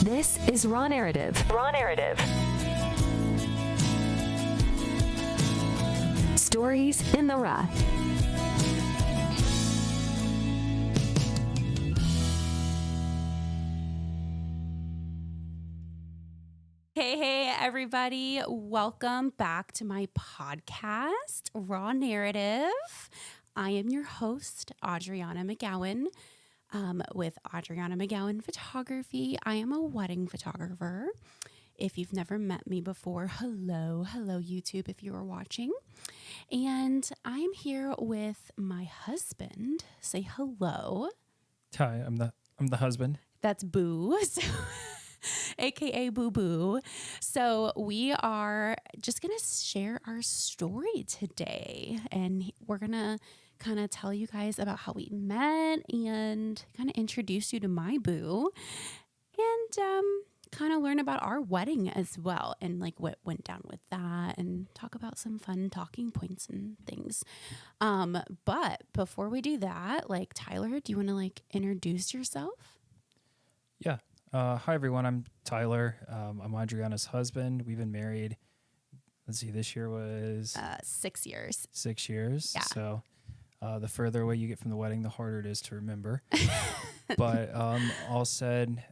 This is Raw Narrative. Raw Narrative. Stories in the raw. Hey, everybody. Welcome back to my podcast, Raw Narrative. I am your host, Adriana McGowan, with Adriana McGowan Photography. I am a wedding photographer. If you've never met me before, hello YouTube if you are watching. And I'm here with my husband. Say hello. Hi, I'm the husband. That's Boo. AKA Boo Boo. So we are just going to share our story today. And we're going to kind of tell you guys about how we met and kind of introduce you to my boo. And kind of learn about our wedding as well. And like what went down with that. And talk about some fun talking points and things. But before we do that, like Tyler, do you want to like introduce yourself? Yeah. Hi, everyone. I'm Tyler. I'm Adriana's husband. We've been married, let's see, this year was... 6 years. 6 years. Yeah. So the further away you get from the wedding, the harder it is to remember. But all said,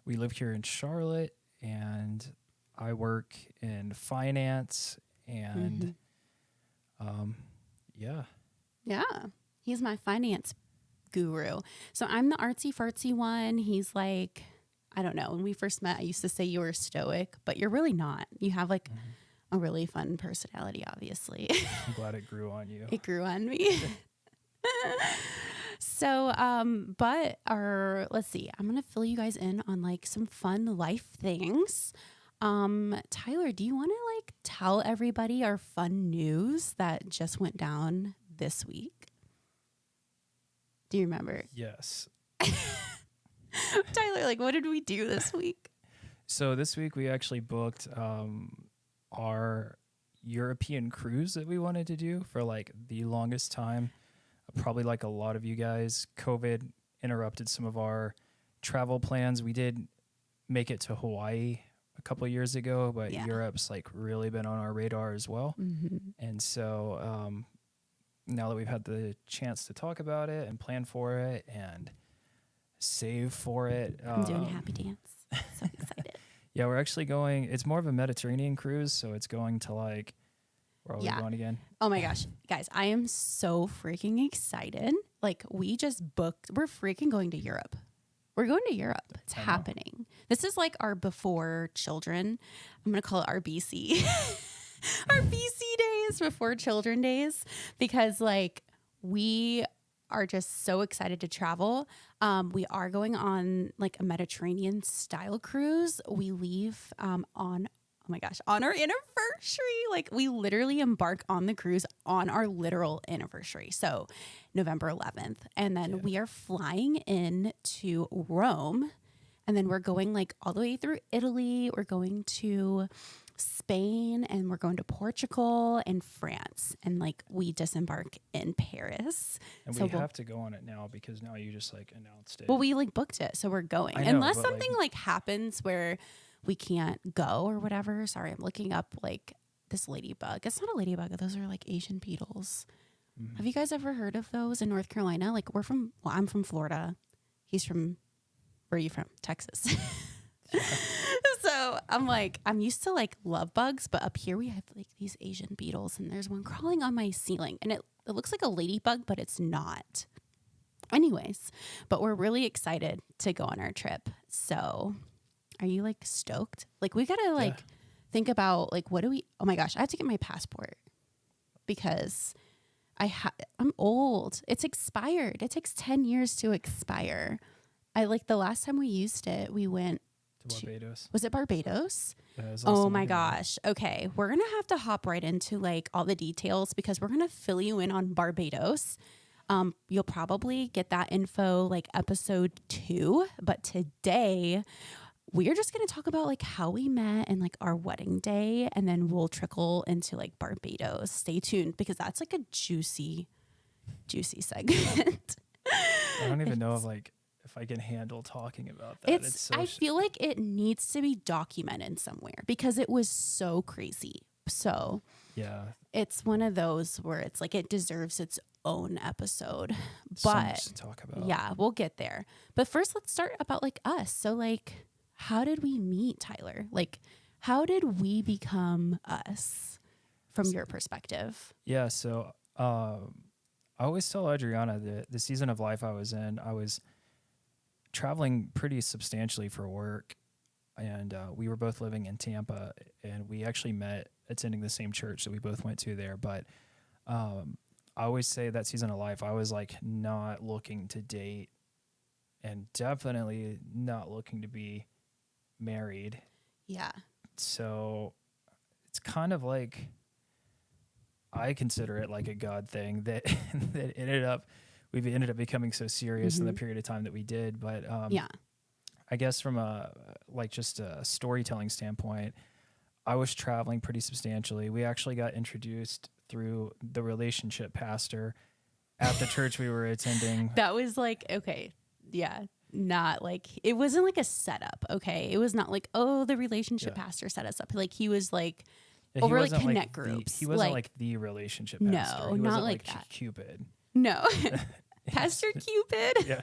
we live here in Charlotte, and I work in finance, and yeah. Yeah. He's my finance guru. So I'm the artsy fartsy one. He's like, I don't know. When we first met, I used to say you were stoic, but you're really not. You have like a really fun personality, obviously. I'm glad it grew on you. It grew on me. So, let's see. I'm going to fill you guys in on like some fun life things. Tyler, do you want to like tell everybody our fun news that just went down this week? Do you remember? Yes. Tyler, like, what did we do this week? So this week we actually booked our European cruise that we wanted to do for like the longest time. Probably like a lot of you guys, COVID interrupted some of our travel plans. We did make it to Hawaii a couple of years ago, but Europe's like really been on our radar as well. Mm-hmm. And so now that we've had the chance to talk about it and plan for it and save for it. I'm doing a happy dance. So excited. Yeah, we're actually going, it's more of a Mediterranean cruise. So it's going to like, where are we going again? Oh my gosh. Guys, I am so freaking excited. Like we just booked, we're freaking going to Europe. We're going to Europe. It's happening. This is like our before children. I'm going to call it our BC. Our BC days, before children days, because like we are just so excited to travel. We are going on like a Mediterranean style cruise. We leave on our anniversary. Like we literally embark on the cruise on our literal anniversary. So November 11th. And then we are flying in to Rome. And then we're going like all the way through Italy. We're going to Spain, and we're going to Portugal and France, and like we disembark in Paris. And so we have to go on it now because now you just like announced it. Well, we like booked it, so we're going. Unless something like happens where we can't go or whatever. Sorry, I'm looking up like this ladybug. It's not a ladybug. Those are like Asian beetles. Mm-hmm. Have you guys ever heard of those in North Carolina? Like I'm from Florida. He's from, where are you from? Texas. So I'm used to like love bugs, but up here we have like these Asian beetles, and there's one crawling on my ceiling, and it looks like a ladybug, but it's not. Anyways, but we're really excited to go on our trip. So are you like stoked? Like we gotta like think about like, oh my gosh, I have to get my passport because I'm old. It's expired. It takes 10 years to expire. The last time we used it, we went to Barbados. Was it Barbados? Oh my gosh. Okay. We're going to have to hop right into like all the details because we're going to fill you in on Barbados. You'll probably get that info like episode 2, but today we're just going to talk about like how we met and like our wedding day, and then we'll trickle into like Barbados. Stay tuned because that's like a juicy segment. I don't even know if if I can handle talking about that. It's so I feel like it needs to be documented somewhere because it was so crazy. So yeah, it's one of those where it's like it deserves its own episode. so But much to talk about. yeah, we'll get there. But first, let's start about like us. So like, how did we meet, Tyler? Like, how did we become us from your perspective? Yeah. So I always tell Adriana that the season of life I was in, I was traveling pretty substantially for work. And we were both living in Tampa, and we actually met attending the same church that we both went to there. But I always say that season of life, I was like not looking to date and definitely not looking to be married. Yeah. So it's kind of like, I consider it like a God thing that that we ended up becoming so serious in the period of time that we did. But Yeah. I guess from just a storytelling standpoint, I was traveling pretty substantially. We actually got introduced through the relationship pastor at the church we were attending. That was like, okay. Yeah. Not like, it wasn't like a setup. Okay. It was not like, oh, the relationship pastor set us up. Like he was like, Yeah, over like connect groups. He wasn't like the relationship no, pastor. He not wasn't like that. Cupid. No. Pastor Cupid. Yeah.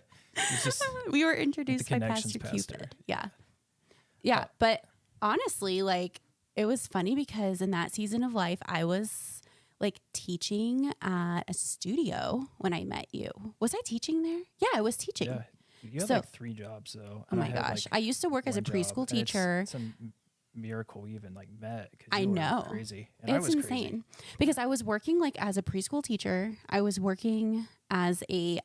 He's just We were introduced by connections Pastor pastor. Cupid. Yeah. Yeah. But honestly, like it was funny because in that season of life, I was like teaching at a studio when I met you. Was I teaching there? Yeah, I was teaching. Yeah. You have So- like 3 jobs though. Oh and my I had, gosh. like, I used to work as a one job, preschool and teacher. It's a miracle we even like met. 'Cause I you were know. crazy. And I It's was insane crazy. because I was working like as a preschool teacher. I was working as a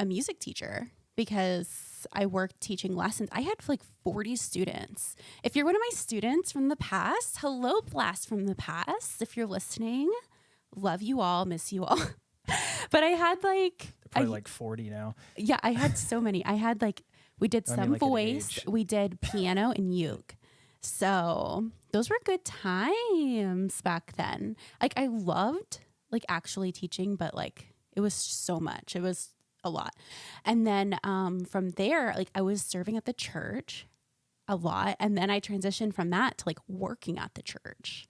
music teacher because I worked teaching lessons. I had like 40 students. If you're one of my students from the past, hello, blast from the past. If you're listening, love you all, miss you all. But I had like, They're probably like 40 now. yeah, I had so many. I had like, we did I mean, some like, at voice, age. we did piano and uke. So those were good times back then. Like I loved like actually teaching, but like it was so much. It was a lot. And then from there, like I was serving at the church a lot. And then I transitioned from that to like working at the church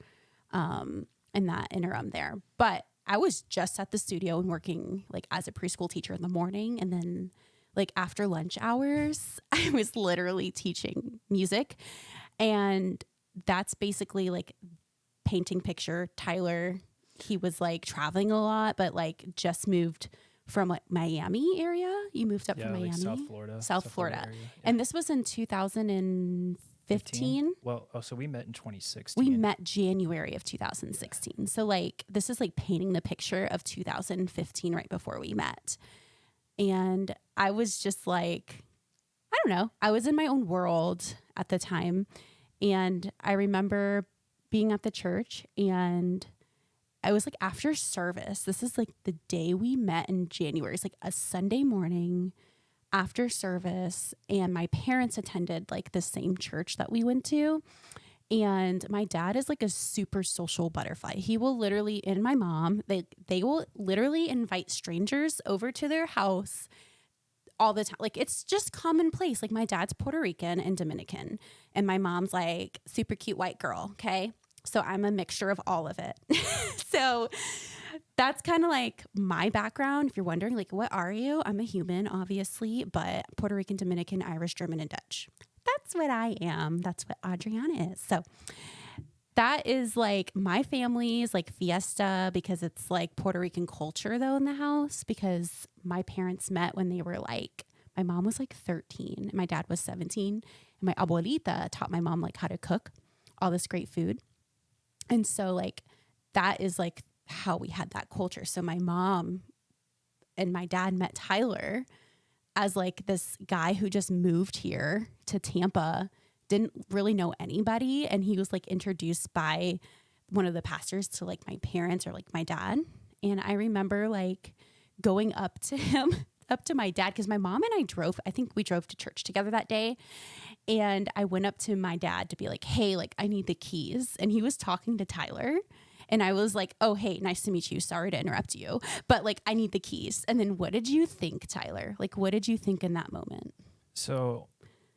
in that interim there. But I was just at the studio and working like as a preschool teacher in the morning. And then like after lunch hours, I was literally teaching music. And that's basically like painting picture. Tyler, he was like traveling a lot, but like just moved from like Miami area. You moved up from Miami. Like South Florida. South Florida. area. Yeah. And this was in 2015. Well, so we met in 2016. We met January of 2016. So like this is like painting the picture of 2015 right before we met. And I was just like, I don't know. I was in my own world at the time. And I remember being at the church and I was like after service. This is like the day we met in January. It's like a Sunday morning after service. And my parents attended like the same church that we went to. And my dad is like a super social butterfly. He will literally, and my mom, they will literally invite strangers over to their house all the time. Like it's just commonplace. Like my dad's Puerto Rican and Dominican, and my mom's like super cute white girl. Okay. So I'm a mixture of all of it. So that's kind of like my background. If you're wondering, like, what are you? I'm a human, obviously, but Puerto Rican, Dominican, Irish, German, and Dutch. That's what I am. That's what Adriana is. So that is like my family's like fiesta because it's like Puerto Rican culture though in the house because my parents met when they were like, my mom was like 13 and my dad was 17 and my abuelita taught my mom like how to cook all this great food. And so like that is like how we had that culture. So my mom and my dad met Tyler as like this guy who just moved here to Tampa, didn't really know anybody. And he was like introduced by one of the pastors to like my parents or like my dad. And I remember like going up to him, up to my dad, because my mom and I think we drove to church together that day. And I went up to my dad to be like, hey, like I need the keys. And he was talking to Tyler. And I was like, oh, hey, nice to meet you. Sorry to interrupt you, but like, I need the keys. And then what did you think, Tyler? Like, what did you think in that moment? So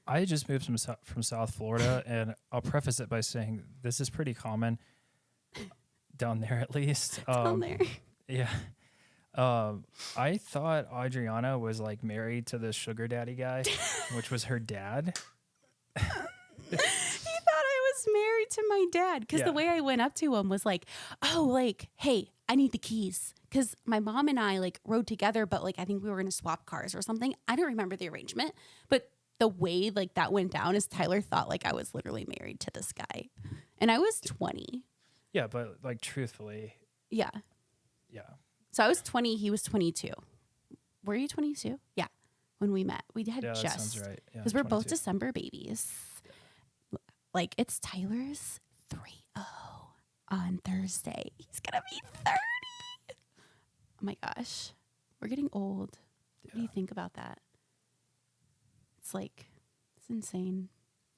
I just moved from South Florida, and I'll preface it by saying this is pretty common down there, at least. Down there. Yeah. I thought Adriana was like married to the sugar daddy guy, which was her dad. He thought I was married to my dad because the way I went up to him was like, oh, like, hey, I need the keys. Because my mom and I like rode together, but like I think we were going to swap cars or something. I don't remember the arrangement, but the way like that went down is Tyler thought like I was literally married to this guy. And I was 20. Yeah, but like truthfully. Yeah. Yeah. So I was 20, he was 22. Were you 22? Yeah. When we met, we had Yeah, that just, sounds right. Yeah, because we're both 22. December babies. Like it's Tyler's 3-0 on Thursday. He's going to be 30. Oh my gosh. We're getting old. What do you think about that? It's like, it's insane.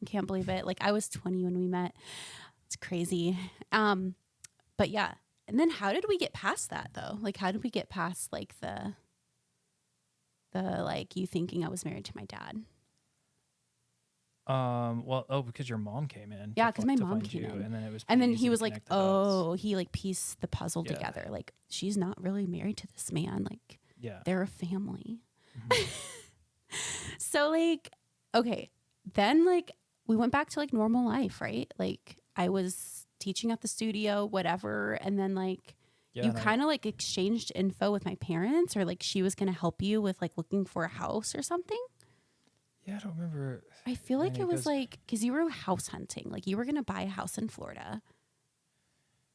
I can't believe it. Like I was 20 when we met. It's crazy. But yeah. And then how did we get past that though? Like how did we get past like the like you thinking I was married to my dad? Because your mom came in. Yeah, to because fi- my to mom find came you, in. and then it was. And pretty then easy he to was like, connect the dots. he like pieced the puzzle Yeah. together. Like she's not really married to this man. Like Yeah. they're a family. Mhm. So like, okay, then like we went back to like normal life, right? Like I was teaching at the studio, whatever. And then like Yeah, you and kind of like exchanged info with my parents, or like she was going to help you with like looking for a house or something. Yeah, I don't remember. I feel like mean, it it was goes- like, because you were house hunting, like you were going to buy a house in Florida.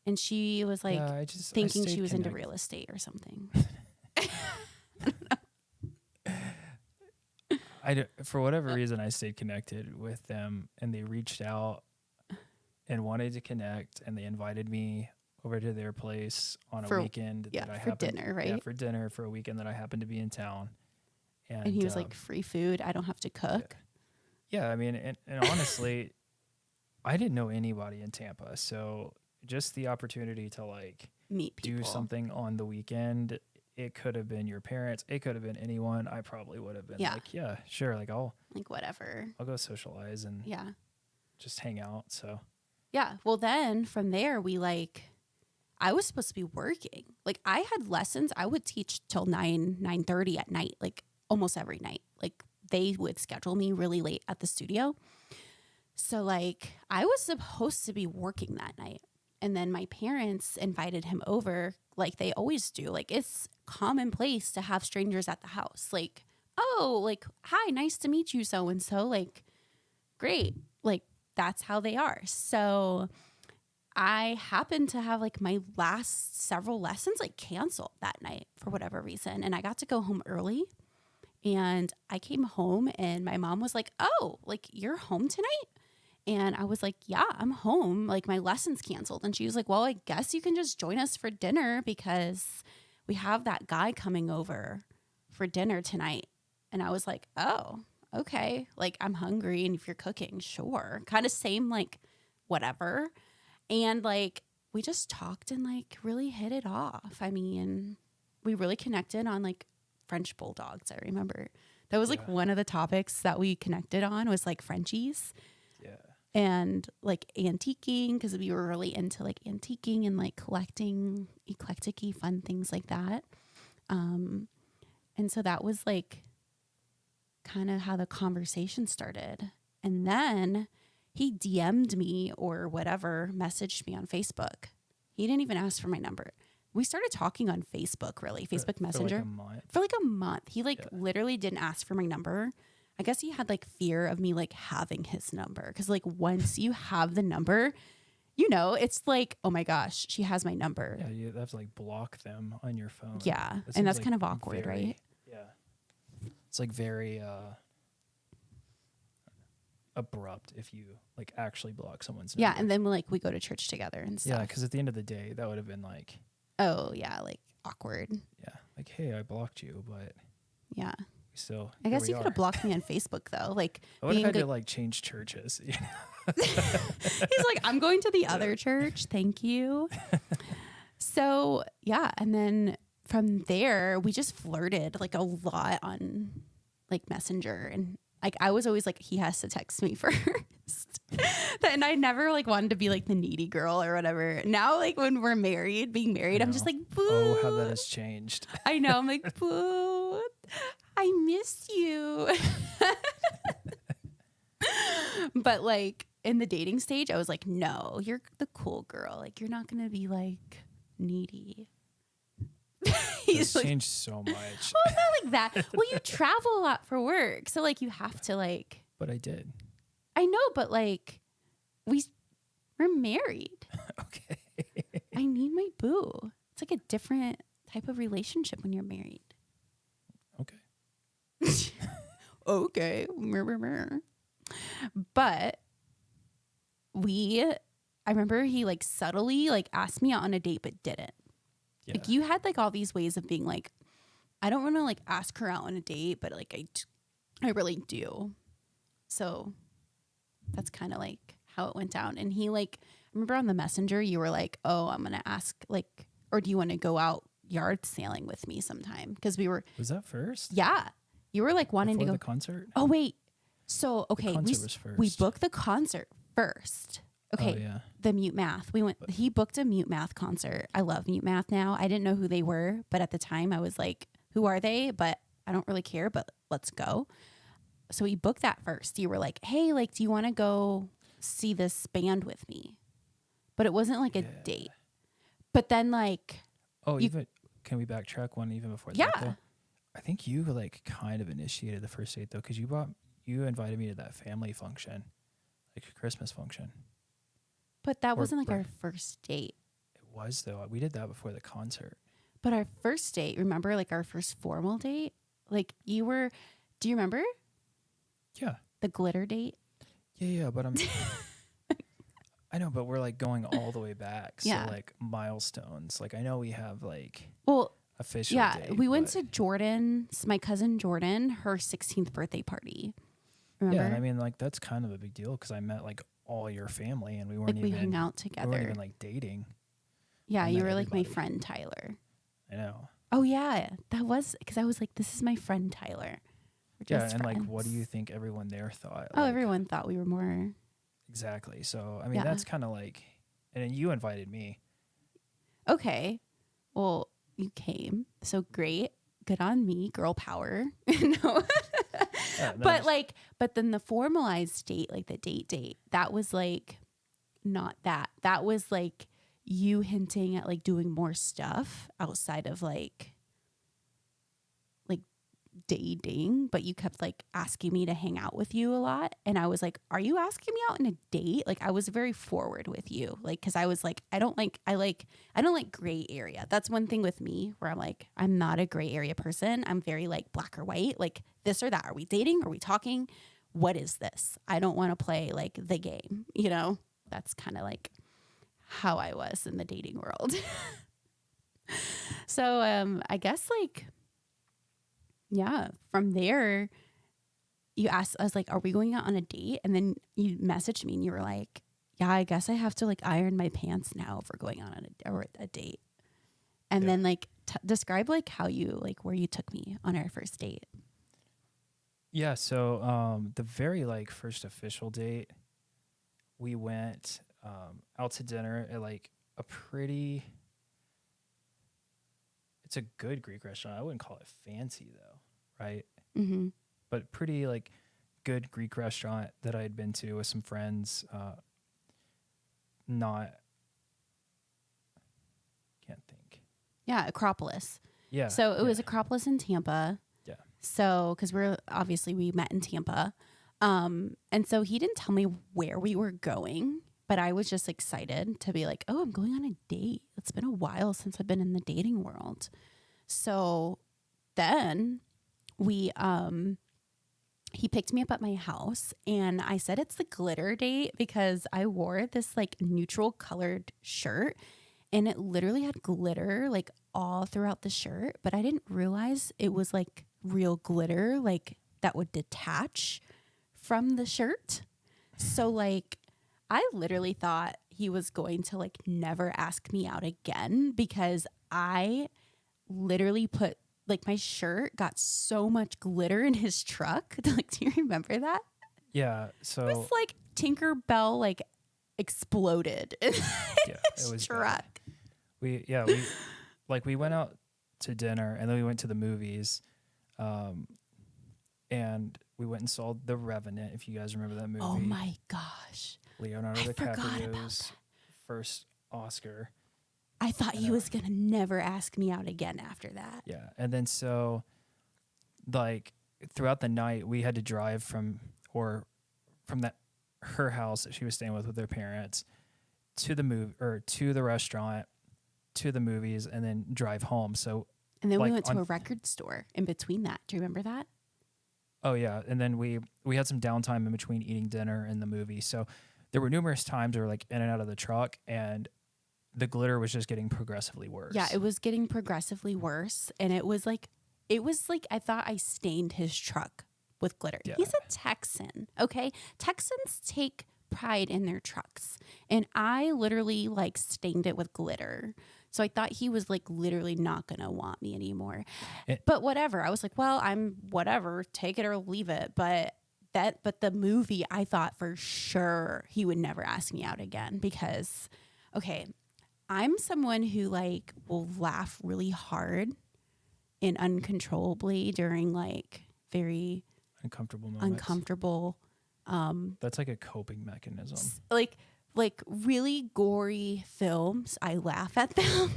And she was like I thinking stayed she was into connected. real estate or something. For whatever reason, I stayed connected with them, and they reached out and wanted to connect, and they invited me over to their place on a weekend that I for happened. dinner, right? Yeah, for dinner for a weekend that I happened to be in town. And he was like, free food. I don't have to cook. Yeah, I mean, and honestly, I didn't know anybody in Tampa, so just the opportunity to like Meet people. do something on the weekend. It could have been your parents. It could have been anyone. I probably would have been like, yeah, sure. Like I'll whatever. go socialize and just hang out. So yeah. Well, then from there, I was supposed to be working. Like I had lessons. I would teach till 9:30 at night, like almost every night. Like they would schedule me really late at the studio. So like I was supposed to be working that night. And then my parents invited him over like they always do. Like it's commonplace to have strangers at the house. Like, oh, like, hi, nice to meet you, so-and-so. Like, great. Like that's how they are. So I happened to have like my last several lessons like canceled that night for whatever reason. And I got to go home early. And I came home and my mom was like, oh, like you're home tonight? And I was like, yeah, I'm home. Like my lesson's canceled. And she was like, well, I guess you can just join us for dinner because we have that guy coming over for dinner tonight. And I was like, oh, okay. Like I'm hungry. And if you're cooking, sure. Kind of same, like whatever. And like we just talked and like really hit it off. I mean, we really connected on like French bulldogs. I remember that was like one of the topics that we connected on was like Frenchies. yeah. And like antiquing, because we were really into like antiquing and like collecting eclectic-y fun things like that. And so that was like kind of how the conversation started. And then he DM'd me or whatever, messaged me on Facebook. He didn't even ask for my number. We started talking on Facebook, really, Facebook Messenger. For like a month. He like literally didn't ask for my number. I guess he had like fear of me like having his number. Cause like once you have the number, you know, it's like, oh my gosh, she has my number. Yeah, you have to like block them on your phone. Yeah. That And that's seems, kind of awkward, right? Yeah. It's like very abrupt if you like actually block someone's number. Yeah. And then like we go to church together and stuff. Yeah, because at the end of the day, that would have been like, oh yeah, like awkward. yeah, like, hey, I blocked you, but Yeah. we still. I here guess we you could are. have blocked me on Facebook though. Like I would have being had good. to like change churches. He's like, I'm going to the other church. Thank you. So yeah. And then from there, we just flirted like a lot on like Messenger. And like, I was always like, he has to text me first. And I never like wanted to be like the needy girl or whatever. Now, like when we're married, being married, I'm just know. like, boo. Oh, how that has changed. I know. I'm like, boo. I miss you. But like in the dating stage, I was like, no, you're the cool girl. Like, you're not going to be like needy. It's like, changed so much. well, it's not like that. Well, you travel a lot for work. So like you have to like, But I did. I know, but like we're married. Okay. I need my boo. It's like a different type of relationship when you're married. Okay. Okay. But I remember he like subtly like asked me out on a date, but didn't. Yeah. Like you had like all these ways of being like, I don't want to like ask her out on a date, but like I really do. So that's kind of like how it went down. And he like, I remember on the messenger, you were like, oh, I'm going to ask like, or do you want to go out yard sailing with me sometime? Because we were, Was that first? yeah, you were like wanting Before to go. the concert? Oh, wait. So, okay. concert was first. We booked the concert first. Okay. Oh, yeah. The Mute Math. He booked a Mute Math concert. I love Mute Math now. I didn't know who they were, but at the time I was like, who are they? But I don't really care, but let's go. So we booked that first. You were like, hey, like, do you want to go see this band with me? But it wasn't like a date. But then like, Oh, can we backtrack one even before yeah. that? Though? I think you like kind of initiated the first date though, because you invited me to that family function, like a Christmas function. But that wasn't like our first date. It was though. We did that before the concert. But our first date, remember like our first formal date? Like do you remember? Yeah. The glitter date? Yeah, but I know, but we're like going all the way back. So like milestones. Like I know we have like official date, we went to Jordan's, my cousin Jordan, her 16th birthday party. Remember? Yeah, and I mean like that's kind of a big deal because I met like all your family and we weren't like we even hung out together. We weren't even like dating. Yeah, I you met were like my everybody. friend Tyler. I know. Oh yeah, that was because I was like, this is my friend Tyler. We're Yeah, just and friends. like what do you think everyone there thought? Oh, Like, everyone thought we were more. exactly. So I mean that's kind of like, and then you invited me. Okay. Well, you came. So great. Good on me. Girl power. No. But then the formalized date, like the date, that was like not that. That was like you hinting at like doing more stuff outside of like dating, but you kept like asking me to hang out with you a lot. And I was like, are you asking me out on a date? Like I was very forward with you. Like, cause I was like, I don't like gray area. That's one thing with me where I'm like, I'm not a gray area person. I'm very like black or white, like this or that. Are we dating? Are we talking? What is this? I don't want to play like the game, you know? That's kind of like how I was in the dating world. So, I guess like, yeah, from there, you asked us like, are we going out on a date? And then you messaged me and you were like, yeah, I guess I have to like iron my pants now if we're going on a date. And then like describe like how you like where you took me on our first date. Yeah, so the very like first official date, we went out to dinner at like a pretty, it's a good Greek restaurant. I wouldn't call it fancy though, right? Mm-hmm. But pretty like good Greek restaurant that I had been to with some friends. Can't think. Yeah, Acropolis. Yeah. So it was Acropolis in Tampa. Yeah. So, because we met in Tampa. And so he didn't tell me where we were going, but I was just excited to be like, oh, I'm going on a date. It's been a while since I've been in the dating world. So then he picked me up at my house and I said it's the glitter date because I wore this like neutral colored shirt and it literally had glitter like all throughout the shirt, but I didn't realize it was like real glitter, like that would detach from the shirt. So like I literally thought he was going to like never ask me out again because I literally put like my shirt got so much glitter in his truck. Like, do you remember that? Yeah. It So was like Tinkerbell like exploded in yeah, his it was truck. bad. We we went out to dinner and then we went to the movies, and we went and saw The Revenant. If you guys remember that movie, Oh my gosh. Leonardo I forgot about DiCaprio's first Oscar. I thought he was going to never ask me out again after that. Yeah, and then so like throughout the night we had to drive from that her house that she was staying with her parents to the to the restaurant, to the movies, and then drive home. So And then we like went to a record store in between that. Do you remember that? oh yeah, and then we had some downtime in between eating dinner and the movie. So there were numerous times we were like in and out of the truck, and the glitter was just getting progressively worse. Yeah, it was getting progressively worse. And it was like I thought I stained his truck with glitter. Yeah. He's a Texan, okay? Texans take pride in their trucks. And I literally like stained it with glitter. So I thought he was like literally not going to want me anymore. But whatever. I was like, well, I'm whatever, take it or leave it. But the movie, I thought for sure he would never ask me out again because, okay, I'm someone who like will laugh really hard and uncontrollably during like very uncomfortable moments. uncomfortable, That's like a coping mechanism. like really gory films. I laugh at them.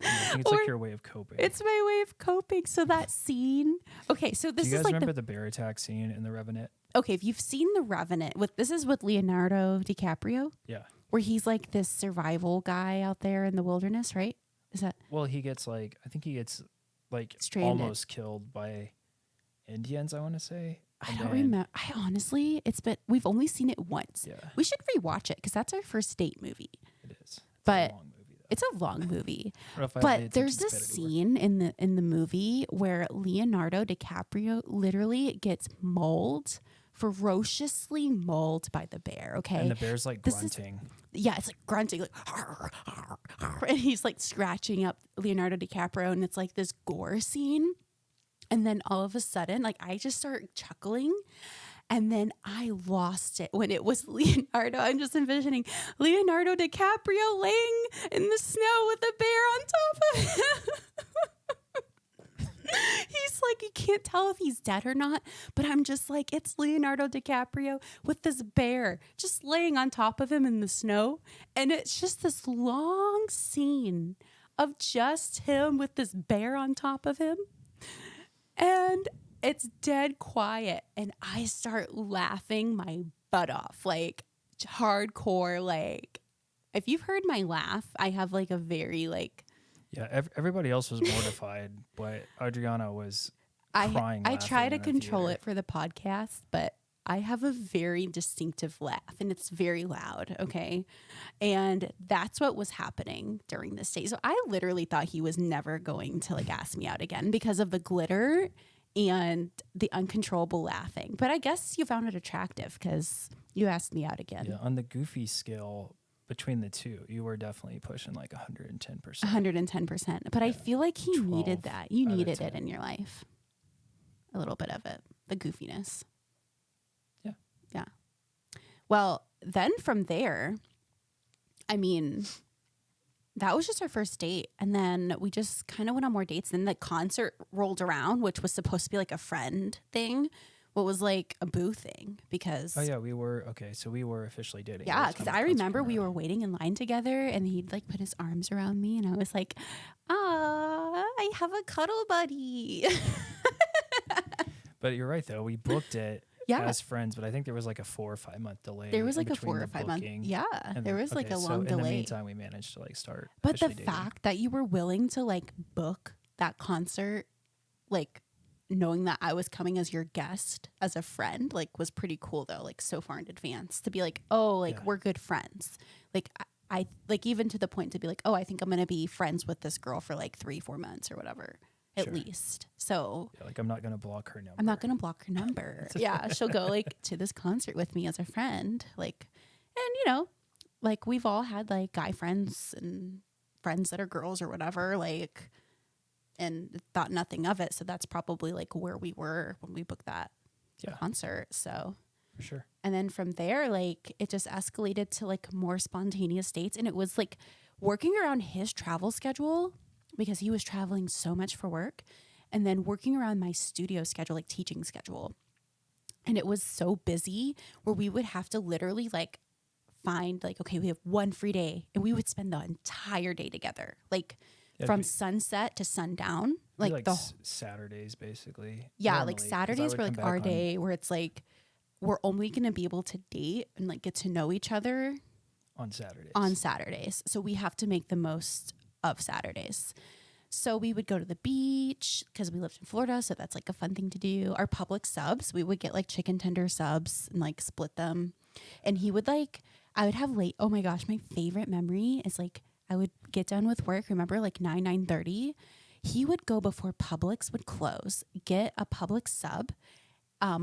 I think it's Or like your way of coping. It's my way of coping. So that scene. Okay, so this Do you is guys like remember the bear attack scene in The Revenant? okay, if you've seen The Revenant, this is with Leonardo DiCaprio, Yeah. where he's like this survival guy out there in the wilderness, right? Is that Well, he gets like Stranded. almost killed by Indians, I want to say. I don't remember. I honestly, we've only seen it once. Yeah, We should rewatch it because that's our first date movie. it is. It's But a long movie, though. it's a long movie. I don't know if I have But the there's attention this span anymore. scene in the movie where Leonardo DiCaprio literally gets mauled, ferociously mauled by the bear. Okay, And the bear's like This is- grunting. yeah, it's like grunting, like, "Arr, arr, arr," and he's like scratching up Leonardo DiCaprio, and it's like this gore scene. And then all of a sudden, like I just start chuckling, and then I lost it when it was Leonardo. I'm just envisioning Leonardo DiCaprio laying in the snow with a bear on top of him. He's like, you can't tell if he's dead or not, but I'm just like, it's Leonardo DiCaprio with this bear just laying on top of him in the snow. And it's just this long scene of just him with this bear on top of him. And it's dead quiet. And I start laughing my butt off, like hardcore. Like, if you've heard my laugh, I have like a very like, Yeah, everybody else was mortified, but Adriana was crying. I try laughing to in the control theater. it for the podcast, but I have a very distinctive laugh and it's very loud. Okay. And that's what was happening during this day. So I literally thought he was never going to like ask me out again because of the glitter and the uncontrollable laughing. But I guess you found it attractive because you asked me out again. Yeah, on the goofy scale between the two, you were definitely pushing like 110%. 110%. But I feel like he 12 needed that. You out of needed it 10. in your life. A little bit of it. The goofiness. Yeah. Yeah. Well, then from there, I mean, that was just our first date. And then we just kind of went on more dates. Then the concert rolled around, which was supposed to be like a friend thing. What was like a boo thing because Oh yeah, we were so we were officially dating. yeah, by the because time I the concert remember came we around. were waiting in line together and he'd like put his arms around me and I was like, I have a cuddle buddy. But you're right though. We booked it Yeah. as friends, but I think there was like a 4 or 5 month delay. There was in like a between 4 or the 5 month. booking Yeah. and There the- was like okay, a so long in the delay. meantime, we managed to like start. But the officially dating. fact that you were willing to like book that concert, like knowing that I was coming as your guest, as a friend, like was pretty cool though, like so far in advance to be like, oh, like Yeah. we're good friends. Like I like even to the point to be like, oh, I think I'm going to be friends with this girl for like 3-4 months or whatever. at Sure. least. So Yeah, like I'm not gonna block her number. I'm not going to block her number. Yeah. She'll go like to this concert with me as a friend. Like, and you know, like we've all had like guy friends and friends that are girls or whatever, like, and thought nothing of it. So that's probably like where we were when we booked that Yeah, concert. So, for sure. and then from there, like it just escalated to like more spontaneous dates. And it was like working around his travel schedule because he was traveling so much for work, and then working around my studio schedule, like teaching schedule. And it was so busy where we would have to literally like find like, okay, we have one free day, and we would spend the entire day together, like Yeah, from it'd sunset to sundown, be like Saturdays basically. yeah, normally, like 'cause I Saturdays would were come like back our on- day where it's like we're only going to be able to date and like get to know each other on Saturdays. on Saturdays. So we have to make the most of Saturdays. So we would go to the beach because we lived in Florida. So that's like a fun thing to do. Our public subs, we would get like chicken tender subs and like split them. And he would like, I would have late. Oh my gosh, my favorite memory is like I would get done with work. Remember like 9:30. He would go before Publix would close, get a Publix sub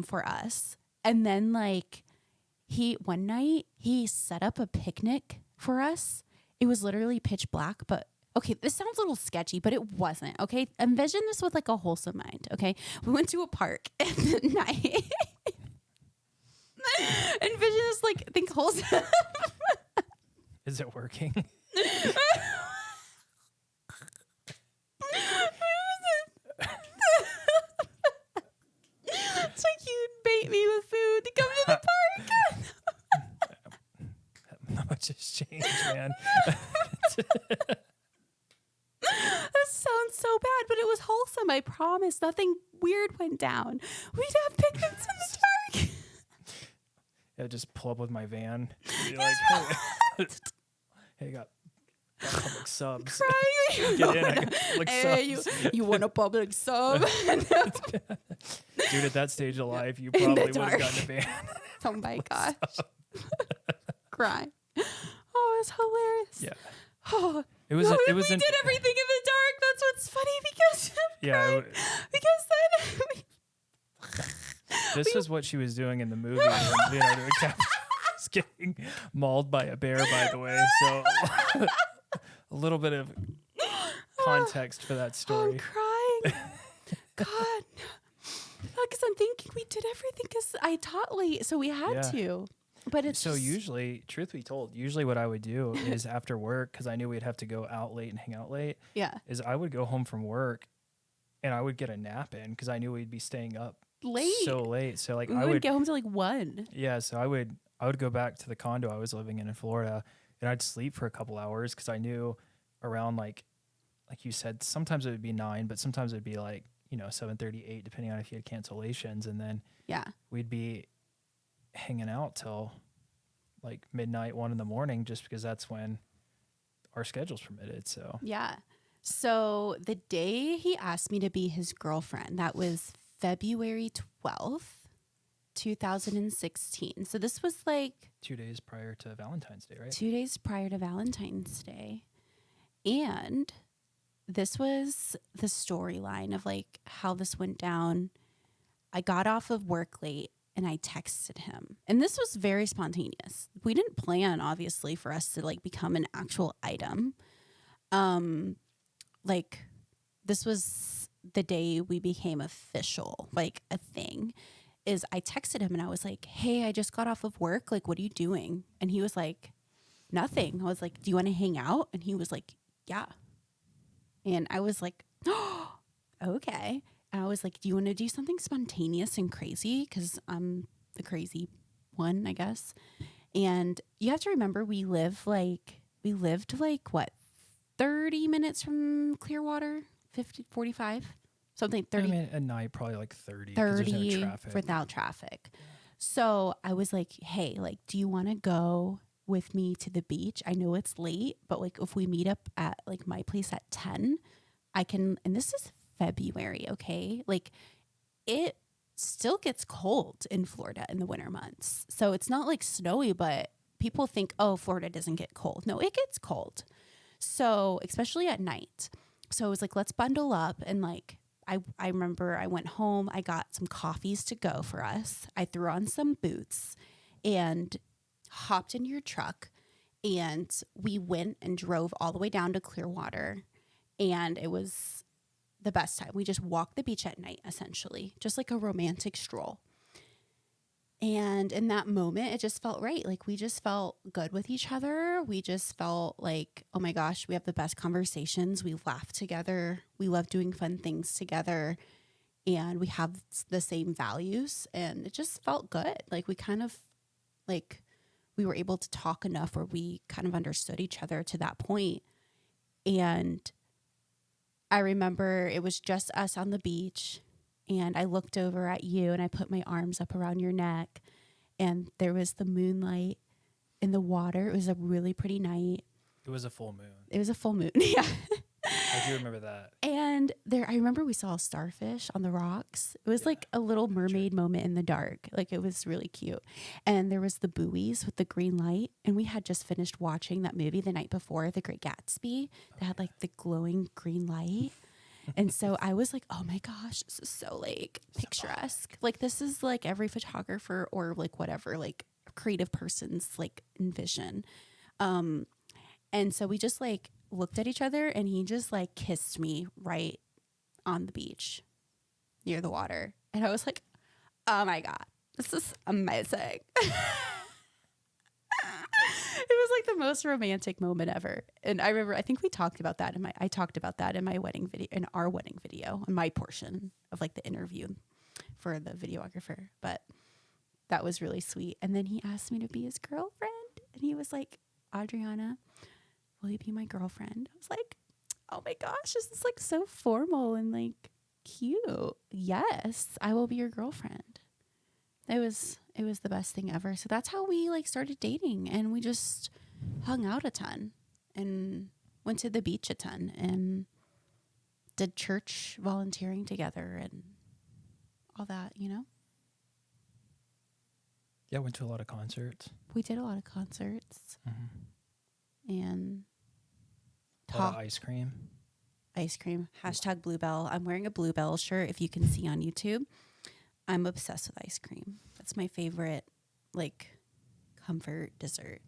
for us. And then like one night he set up a picnic for us. It was literally pitch black, but okay, this sounds a little sketchy, but it wasn't. Okay. Envision this with like a wholesome mind. Okay. We went to a park at night. Envision this like think wholesome. Is it working? It's like you'd bait me with food to come to the park. Not much has changed, man. That sounds so bad, but it was wholesome. I promise. Nothing weird went down. We'd have picnics in the park. Yeah, just pull up with my van. Be like, hey, got public subs. Crying. Get in, I got public Hey, subs. you want a public sub? Dude, at that stage of life, you probably would have dark. gotten a van. Oh my gosh. Cry. Oh, it's hilarious. Yeah. Oh, It was. no, It we was. did everything in the dark. That's what's funny because Yeah. because then This is what she was doing in the movie. When Leonardo DiCaprio was getting mauled by a bear, by the way. So a little bit of context for that I'm story. crying. God. Because I'm thinking we did everything because I taught late, so we had Yeah. to. But it's So just- usually, truth be told, usually what I would do is after work, because I knew we'd have to go out late and hang out late, yeah, is I would go home from work and I would get a nap in because I knew we'd be staying up late. so late. So like we I would would get home to like 1. Yeah, so I would go back to the condo I was living in Florida, and I'd sleep for a couple hours because I knew around like you said, sometimes it would be 9, but sometimes it'd be like 7:38, depending on if you had cancellations, and then Yeah. we'd be hanging out till like midnight, 1 in the morning, just because that's when our schedules permitted. So Yeah. So the day he asked me to be his girlfriend, that was February 12th, 2016. So this was like 2 days prior to Valentine's Day, right? 2 days prior to Valentine's Day. And this was the storyline of like how this went down. I got off of work late and I texted him. And this was very spontaneous. We didn't plan, obviously, for us to like become an actual item. Like this was the day we became official, like a thing. Is I texted him and I was like, hey, I just got off of work. Like, what are you doing? And he was like, nothing. I was like, do you want to hang out? And he was like, yeah. And I was like, oh, okay. And I was like, do you want to do something spontaneous and crazy? Because I'm the crazy one, I guess. And you have to remember, we lived like what, 30 minutes from Clearwater, 50, 45, something, 30. I mean, at night, probably like 30. 'cause there's no 30 traffic. without traffic. So I was like, hey, like, do you want to go with me to the beach? I know it's late, but like if we meet up at like my place at 10, I can, and this is February, okay? Like it still gets cold in Florida in the winter months. So it's not like snowy, but people think, oh, Florida doesn't get cold. No, it gets cold. So especially at night. So I was like, let's bundle up. And like, I remember I went home, I got some coffees to go for us. I threw on some boots and hopped in your truck. And we went and drove all the way down to Clearwater. And it was the best time. We just walked the beach at night, essentially, just like a romantic stroll. And in that moment, it just felt right. Like we just felt good with each other. We just felt like, oh my gosh, we have the best conversations. We laugh together. We love doing fun things together. And we have the same values. And it just felt good. Like we kind of, like, we were able to talk enough where we kind of understood each other to that point. And I remember it was just us on the beach. And I looked over at you and I put my arms up around your neck and there was the moonlight in the water. It was a really pretty night. It was a full moon. It was a full moon. Yeah. I do remember that. And I remember we saw a starfish on the rocks. It was like a little mermaid moment in the dark. Like it was really cute. And there was the buoys with the green light. And we had just finished watching that movie the night before, The Great Gatsby, that had like the glowing green light. And so I was like, oh my gosh, this is so like picturesque. Like this is like every photographer or like whatever, like creative person's like envision. And so we just like looked at each other and he just like kissed me right on the beach near the water. And I was like, oh my God, this is amazing. It was like the most romantic moment ever. And I remember, I think we talked about that I talked about that in my wedding video, in our wedding video, in my portion of like the interview for the videographer. But that was really sweet. And then he asked me to be his girlfriend. And he was like, Adriana, will you be my girlfriend? I was like, oh my gosh, this is like so formal and like cute. Yes, I will be your girlfriend. It was the best thing ever. So that's how we like started dating, and we just hung out a ton and went to the beach a ton and did church volunteering together and all that, you know? Yeah, went to a lot of concerts. We did a lot of concerts and A lot of ice cream. Ice cream. Hashtag Bluebell. I'm wearing a Bluebell shirt if you can see on YouTube. I'm obsessed with ice cream. That's my favorite, like, comfort dessert.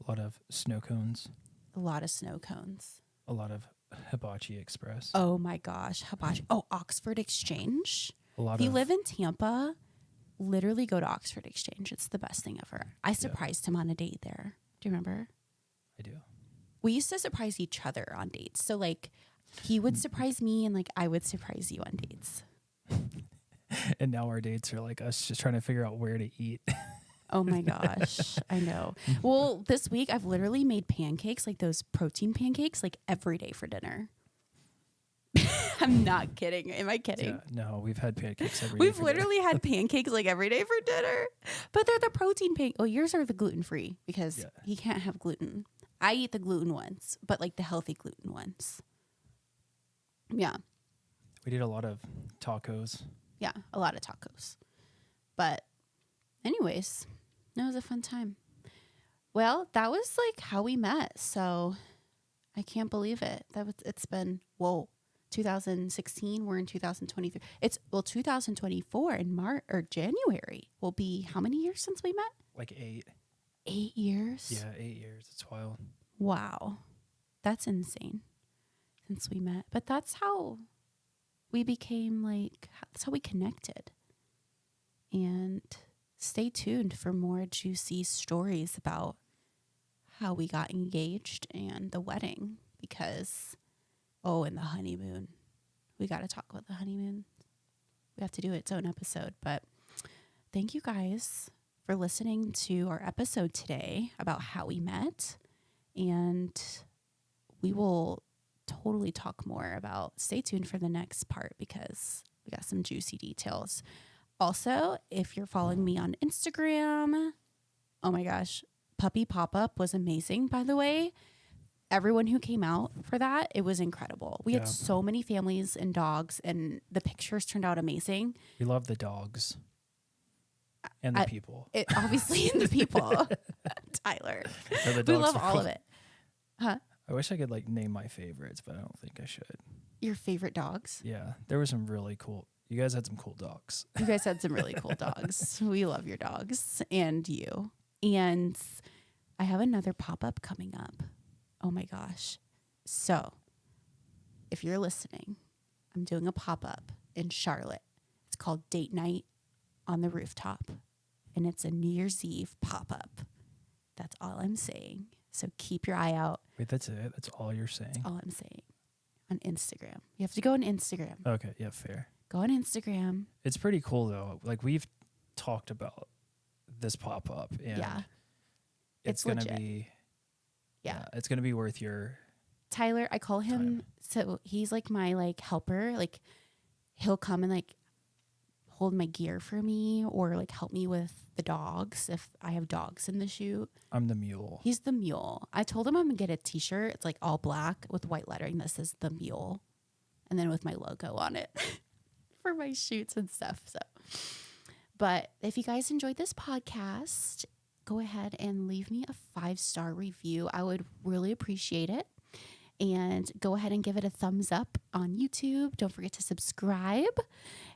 A lot of snow cones. A lot of snow cones. A lot of Hibachi Express. Oh my gosh, hibachi. Oh, Oxford Exchange. A lot if you live in Tampa, literally go to Oxford Exchange. It's the best thing ever. I surprised him on a date there. Do you remember? I do. We used to surprise each other on dates. So, like, he would surprise me and, like, I would surprise you on dates. And now our dates are like us just trying to figure out where to eat. Oh my gosh, I know. Well, this week I've literally made pancakes, like those protein pancakes, like every day for dinner. I'm not kidding. Am I kidding? Yeah, no, we've had pancakes every day. We've literally had pancakes like every day for dinner. But they're the protein pancakes. Oh, yours are the gluten-free because he can't have gluten. I eat the gluten ones, but like the healthy gluten ones. Yeah. We did a lot of tacos. Yeah, a lot of tacos. But anyways, it was a fun time. Well, that was like how we met. So I can't believe it. It's been 2016. We're in 2023. It's 2024 in March or January will be how many years since we met? Like 8. 8 years? Yeah, 8 years. It's wild. Wow. That's insane since we met. But that's how we became that's how we connected. And stay tuned for more juicy stories about how we got engaged and the wedding because, and the honeymoon. We got to talk about the honeymoon. We have to do its own episode. But thank you guys for listening to our episode today about how we met. And we will totally talk more about, stay tuned for the next part because we got some juicy details. Also, if you're following me on Instagram, oh my gosh, Puppy Pop-Up was amazing, by the way. Everyone who came out for that, it was incredible. We had so many families and dogs, and the pictures turned out amazing. We love the dogs and the people. Obviously, and the people. Tyler. We love all of it. Huh? I wish I could like name my favorites, but I don't think I should. Your favorite dogs? Yeah, there were some really cool. You guys had some cool dogs. You guys had some really cool dogs. We love your dogs and you. And I have another pop-up coming up. Oh my gosh. So if you're listening, I'm doing a pop-up in Charlotte. It's called Date Night on the Rooftop. And it's a New Year's Eve pop-up. That's all I'm saying. So keep your eye out. Wait, that's it? That's all you're saying? That's all I'm saying. On Instagram. You have to go on Instagram. Okay, yeah, fair. Go on Instagram. It's pretty cool though. Like we've talked about this pop-up and Yeah. it's It's gonna legit. be Yeah. it's gonna be worth your Tyler, I call him, time. so he's like my like helper. Like he'll come and like hold my gear for me or like help me with the dogs if I have dogs in the shoot. I'm the mule. He's the mule. I told him I'm gonna get a t-shirt. It's like all black with white lettering that says the mule. And then with my logo on it for my shoots and stuff. So, but if you guys enjoyed this podcast, go ahead and leave me a 5-star review. I would really appreciate it. And go ahead and give it a thumbs up on YouTube. Don't forget to subscribe.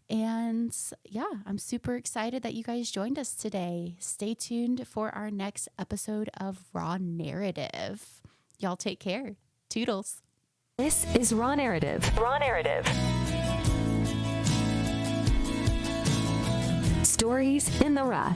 And yeah, I'm super excited that you guys joined us today. Stay tuned for our next episode of Raw Narrative. Y'all take care. Toodles. This is Raw Narrative. Raw Narrative. Stories in the Raw.